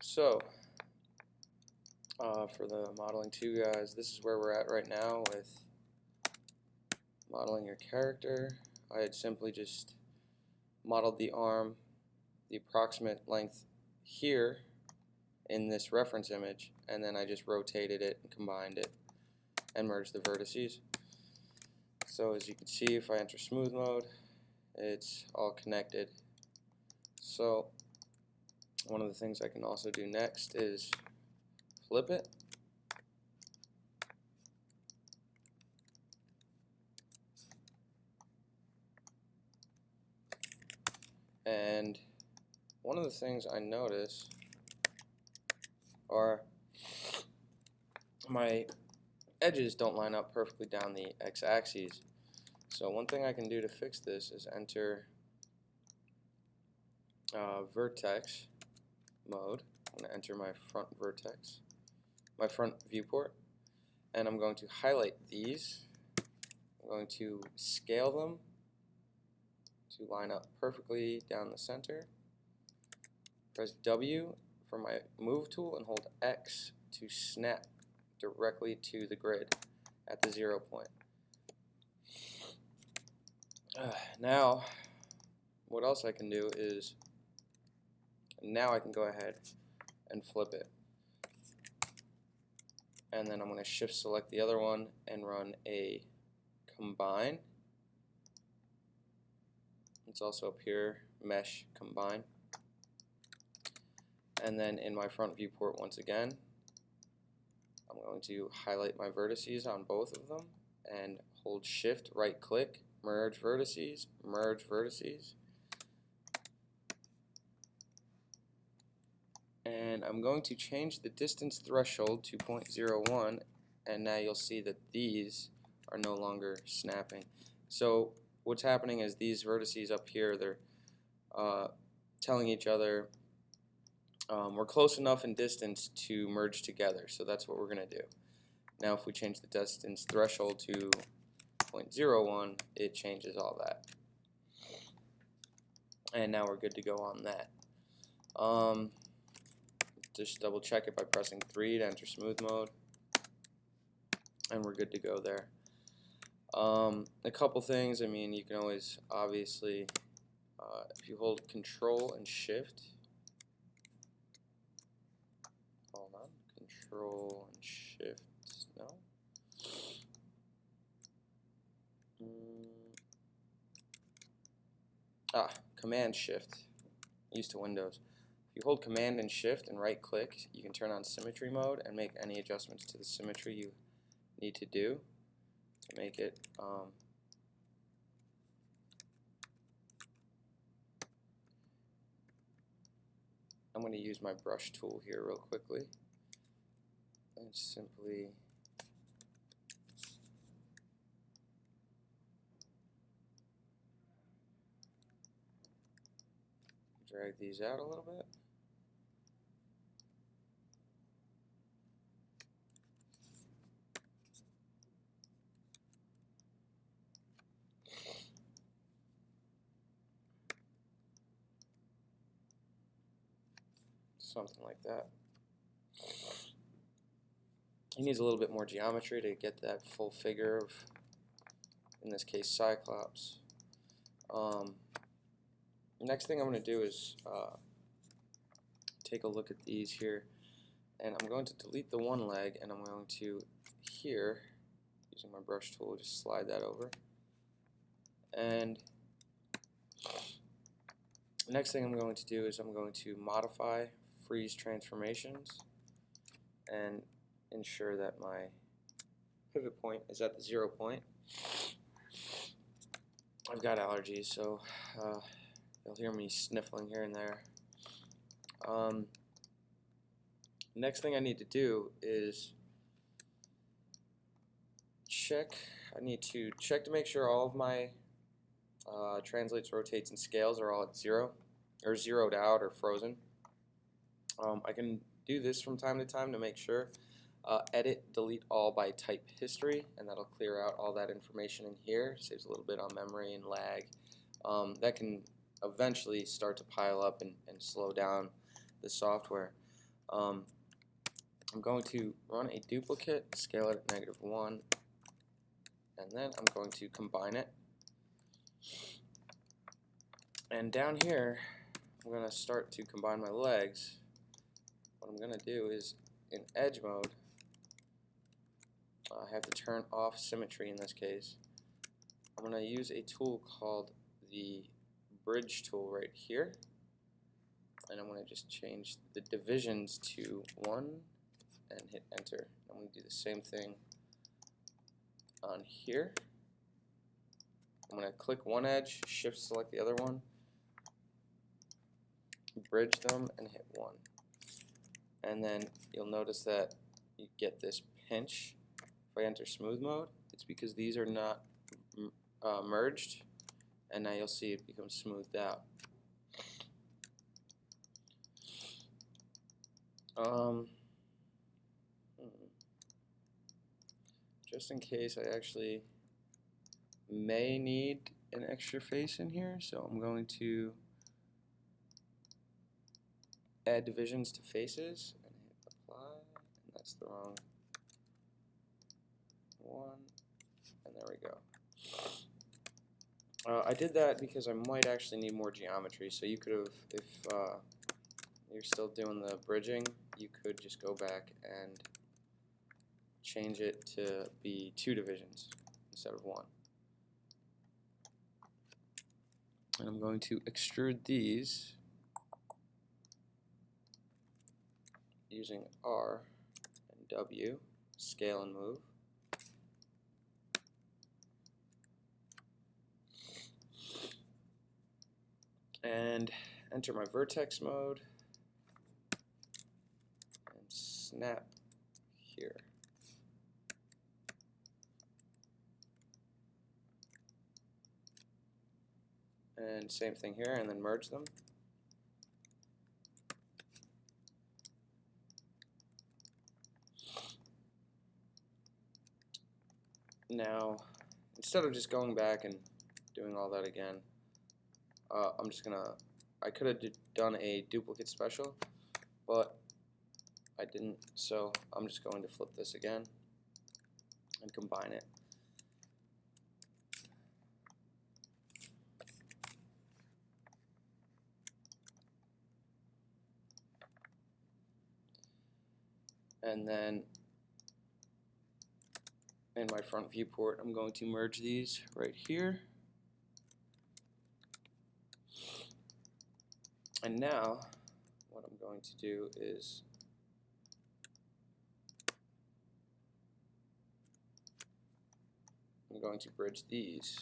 So, for the modeling 2 guys, this is where we're at right now with modeling your character. I had simply just modeled the arm, the approximate length here in this reference image, and then I just rotated it and combined it and merged the vertices. So as you can see, if I enter smooth mode, it's all connected. So one of the things I can also do next is flip it. And one of the things I notice are my edges don't line up perfectly down the x-axis. So one thing I can do to fix this is enter vertex mode. I'm going to enter my front vertex, my front viewport, and I'm going to highlight these. I'm going to scale them to line up perfectly down the center. Press W for my move tool and hold X to snap directly to the grid at the 0 point. Now, what else I can do is, now I can go ahead and flip it. And then I'm going to shift select the other one and run a combine. It's also up here, mesh combine. And then in my front viewport once again, I'm going to highlight my vertices on both of them and hold shift, right click, merge vertices, and I'm going to change the distance threshold to 0.01, and now you'll see that these are no longer snapping. So what's happening is these vertices up here, they're telling each other we're close enough in distance to merge together, so that's what we're going to do. Now if we change the distance threshold to 0.01, it changes all that. And now we're good to go on that. Just double check it by pressing 3 to enter smooth mode, and we're good to go there. A couple things, I mean, you can always obviously, if you hold Control and Shift, Control and Shift, no. Command Shift, used to Windows. If you hold Command and Shift and right click, you can turn on symmetry mode and make any adjustments to the symmetry you need to do to make it I'm going to use my brush tool here real quickly and simply drag these out a little bit. Something like that. He needs a little bit more geometry to get that full figure of, in this case, Cyclops. Next thing I'm going to do is take a look at these here, and I'm going to delete the one leg, and I'm going to here, using my brush tool, just slide that over. And the next thing I'm going to do is I'm going to modify freeze transformations and ensure that my pivot point is at the 0 point. I've got allergies, so you'll hear me sniffling here and there. Next thing I need to do is check. I need to check to make sure all of my translates, rotates, and scales are all at 0, or zeroed out or frozen. I can do this from time to time to make sure. Edit, delete all by type history, and that'll clear out all that information in here. Saves a little bit on memory and lag. That can eventually start to pile up and slow down the software. I'm going to run a duplicate, scale it at -1, and then I'm going to combine it. And down here, I'm going to start to combine my legs. What I'm going to do is, in edge mode, I have to turn off symmetry in this case. I'm going to use a tool called the bridge tool right here. And I'm going to just change the divisions to 1 and hit enter. I'm going to do the same thing on here. I'm going to click one edge, shift select the other one, bridge them, and hit 1. And then you'll notice that you get this pinch. If I enter smooth mode, it's because these are not merged, and now you'll see it becomes smoothed out. Just in case, I actually may need an extra face in here, so I'm going to add divisions to faces and hit apply, and that's the wrong one, and there we go. I did that because I might actually need more geometry, so you could have, if you're still doing the bridging, you could just go back and change it to be 2 divisions instead of 1. And I'm going to extrude these using R and W, scale and move. And enter my vertex mode and snap here. And same thing here, and then merge them. Now, instead of just going back and doing all that again, I'm just gonna, I could have done a duplicate special, but I didn't, so I'm just going to flip this again and combine it. And then in my front viewport, I'm going to merge these right here. And now, what I'm going to do is I'm going to bridge these.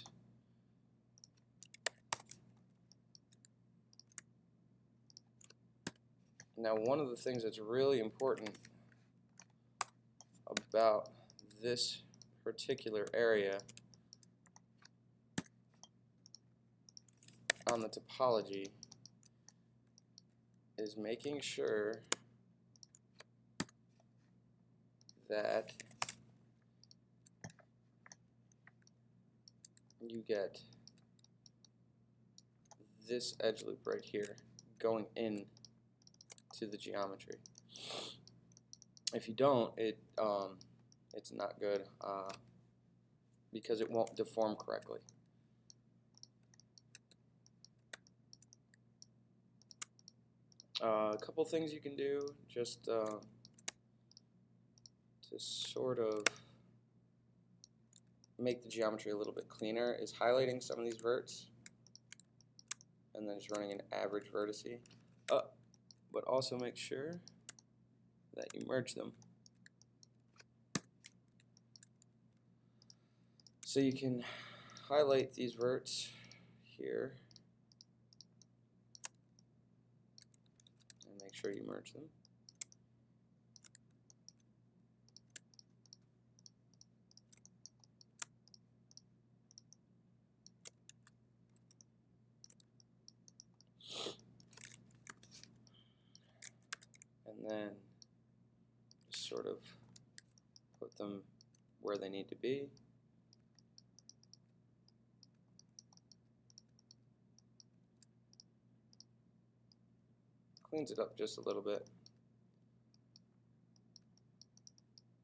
Now, one of the things that's really important about this particular area on the topology is making sure that you get this edge loop right here going in to the geometry. If you don't, it's not good because it won't deform correctly. A couple things you can do just to sort of make the geometry a little bit cleaner is highlighting some of these verts and then just running an average vertice up, but also make sure that you merge them. So you can highlight these verts here and make sure you merge them. And then just sort of put them where they need to be. Cleans it up just a little bit.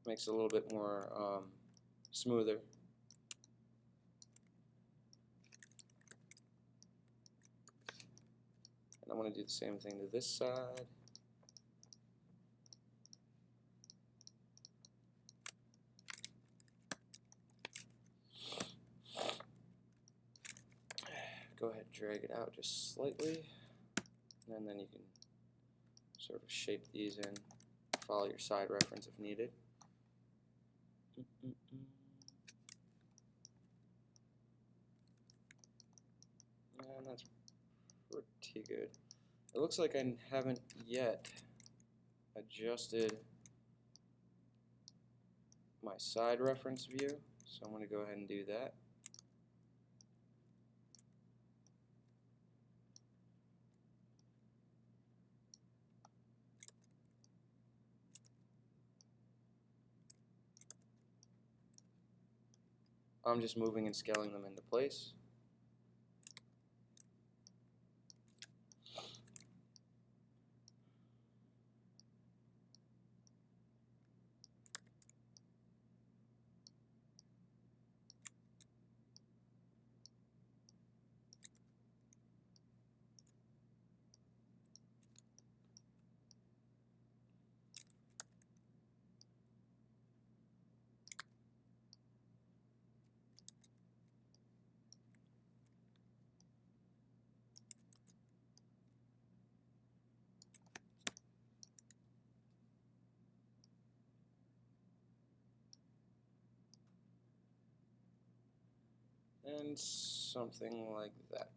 Makes it a little bit more smoother. And I'm going to do the same thing to this side. Go ahead and drag it out just slightly, and then you can sort of shape these in, follow your side reference if needed. And that's pretty good. It looks like I haven't yet adjusted my side reference view, so I'm going to go ahead and do that. I'm just moving and scaling them into place. And something like that.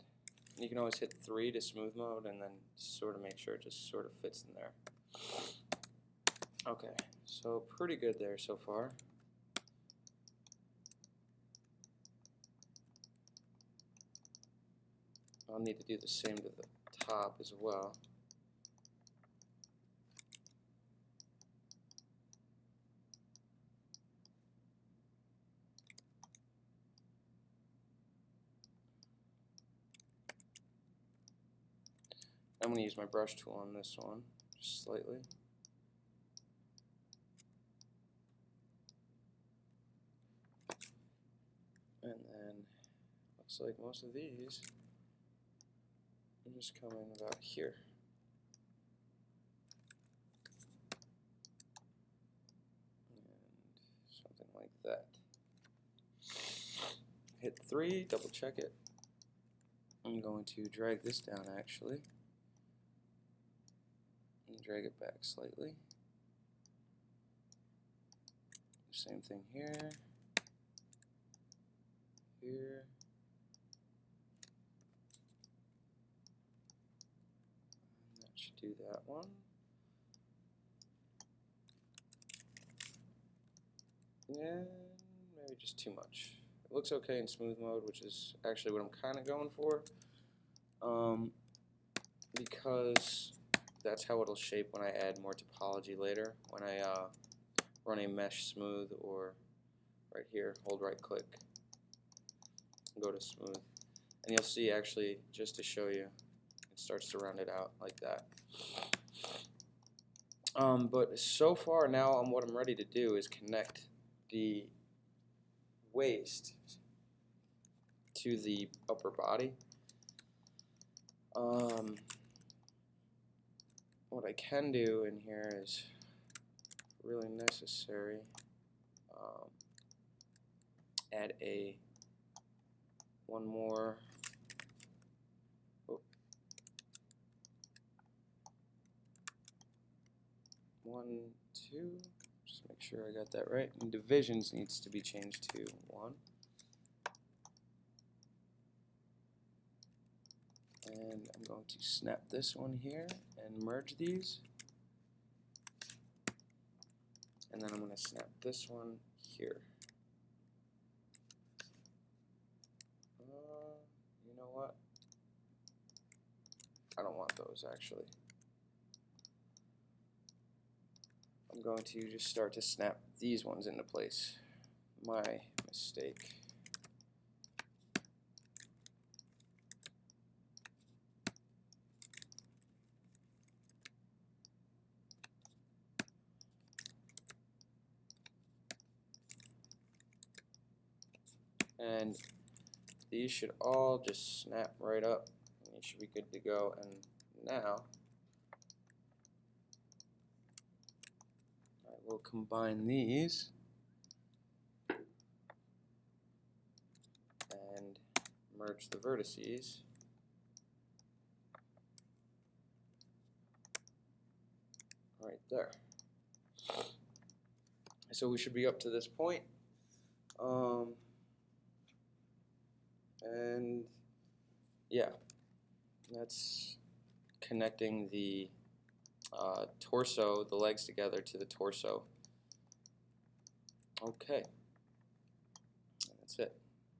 You can always hit 3 to smooth mode and then sort of make sure it just sort of fits in there. Okay, so pretty good there so far. I'll need to do the same to the top as well. I'm going to use my brush tool on this one, just slightly. And then, looks like most of these are just coming about here. And something like that. Hit 3, double check it. I'm going to drag this down actually. And drag it back slightly. Same thing here. Here. And that should do that one. And maybe just too much. It looks okay in smooth mode, which is actually what I'm kind of going for. Because that's how it'll shape when I add more topology later. When I run a mesh smooth, or right here, hold right click, go to smooth. And you'll see actually, just to show you, it starts to round it out like that. But so far now, what I'm ready to do is connect the waist to the upper body. What I can do in here is really necessary. Add one more. Oh, 1, 2. Just make sure I got that right. And divisions needs to be changed to 1. And I'm going to snap this one here and merge these. And then I'm going to snap this one here. You know what? I don't want those actually. I'm going to just start to snap these ones into place. My mistake. and these should all just snap right up, and you should be good to go. And now I will combine these and merge the vertices. Right there. So we should be up to this point. And yeah, that's connecting the torso, the legs together to the torso. Okay.